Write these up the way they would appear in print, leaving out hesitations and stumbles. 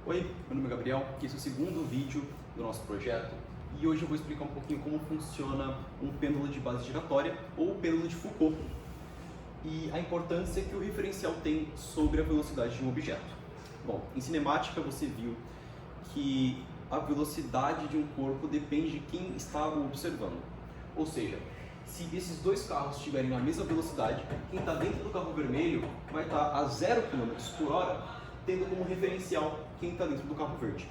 Oi, meu nome é Gabriel, esse é o segundo vídeo do nosso projeto e hoje eu vou explicar um pouquinho como funciona um pêndulo de base giratória ou pêndulo de Foucault e a importância que o referencial tem sobre a velocidade de um objeto. Bom, em cinemática você viu que a velocidade de um corpo depende de quem está o observando, ou seja, se esses dois carros estiverem na mesma velocidade, quem está dentro do carro vermelho vai estar a 0 km por hora, tendo como referencial quem está dentro do carro verde.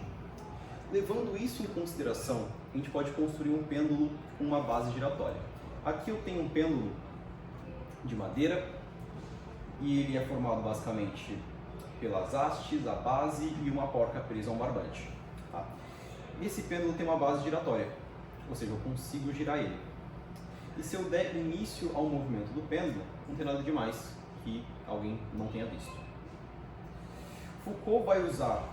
Levando isso em consideração, a gente pode construir um pêndulo com uma base giratória. Aqui eu tenho um pêndulo de madeira e ele é formado basicamente pelas hastes, a base e uma porca presa a um barbante. Tá? Esse pêndulo tem uma base giratória, ou seja, eu consigo girar ele. E se eu der início ao movimento do pêndulo, não tem nada demais que alguém não tenha visto. Foucault vai usar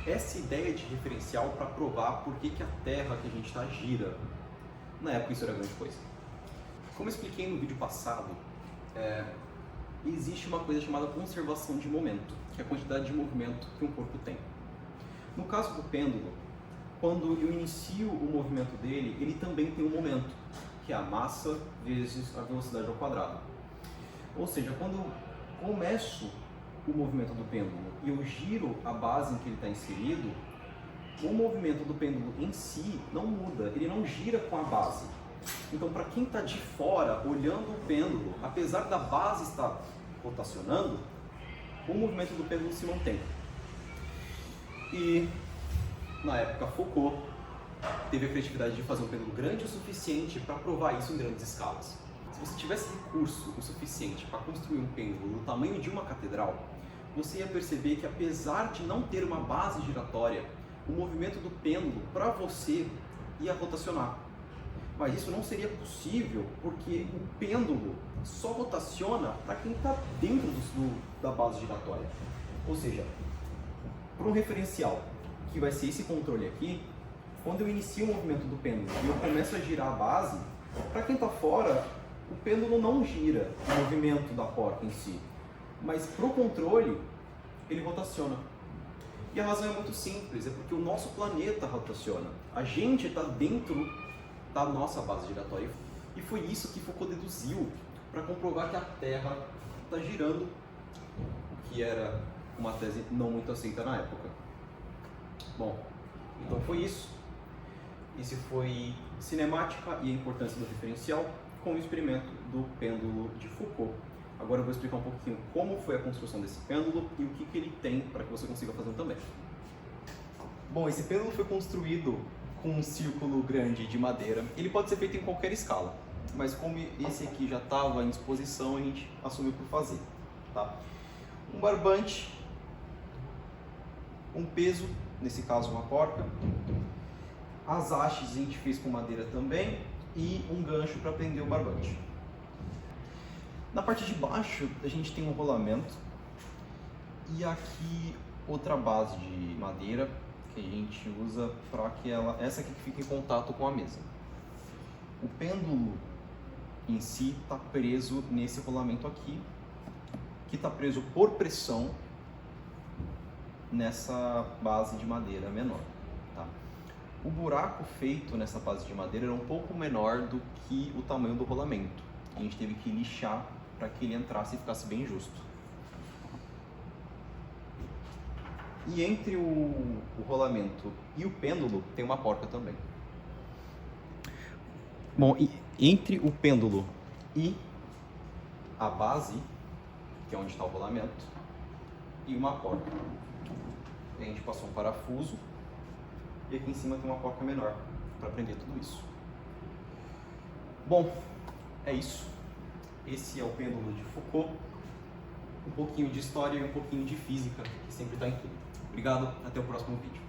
essa ideia de referencial para provar por que a Terra que a gente está gira. Na época isso era grande coisa. Como eu expliquei no vídeo passado, existe uma coisa chamada conservação de momento, que é a quantidade de movimento que um corpo tem. No caso do pêndulo, quando eu inicio o movimento dele, ele também tem um momento, que é a massa vezes a velocidade ao quadrado. Ou seja, quando eu começo o movimento do pêndulo e eu giro a base em que ele está inserido, o movimento do pêndulo em si não muda, ele não gira com a base. Então, para quem está de fora, olhando o pêndulo, apesar da base estar rotacionando, o movimento do pêndulo se mantém. E, na época, Foucault teve a criatividade de fazer um pêndulo grande o suficiente para provar isso em grandes escalas. Se você tivesse recurso o suficiente para construir um pêndulo do tamanho de uma catedral, você ia perceber que, apesar de não ter uma base giratória, o movimento do pêndulo para você ia rotacionar. Mas isso não seria possível porque o pêndulo só rotaciona para quem está dentro da base giratória. Ou seja, para um referencial, que vai ser esse controle aqui, quando eu inicio o movimento do pêndulo e eu começo a girar a base, para quem está fora, o pêndulo não gira o movimento da porca em si, mas para o controle, ele rotaciona. E a razão é muito simples, é porque o nosso planeta rotaciona. A gente está dentro da nossa base giratória. E foi isso que Foucault deduziu para comprovar que a Terra está girando, o que era uma tese não muito aceita na época. Bom, então foi isso. Esse foi cinemática e a importância do referencial com o experimento do pêndulo de Foucault. Agora eu vou explicar um pouquinho como foi a construção desse pêndulo e o que ele tem para que você consiga fazer também. Bom, esse pêndulo foi construído com um círculo grande de madeira. Ele pode ser feito em qualquer escala, mas como esse aqui já estava em disposição, a gente assumiu por fazer. Tá? Um barbante, um peso, nesse caso uma porca, as hastes a gente fez com madeira também e um gancho para prender o barbante. Na parte de baixo a gente tem um rolamento e aqui outra base de madeira que a gente usa para que essa aqui fique em contato com a mesa. O pêndulo em si está preso nesse rolamento aqui, que está preso por pressão nessa base de madeira menor. Tá? O buraco feito nessa base de madeira era um pouco menor do que o tamanho do rolamento. A gente teve que lixar para que ele entrasse e ficasse bem justo. E entre o rolamento e o pêndulo tem uma porca também. Bom, e entre o pêndulo e a base, que é onde está o rolamento, e uma porca, a gente passou um parafuso e aqui em cima tem uma porca menor para prender tudo isso. Bom, é isso. Esse é o pêndulo de Foucault. Um pouquinho de história e um pouquinho de física, que sempre está em tudo. Obrigado, até o próximo vídeo.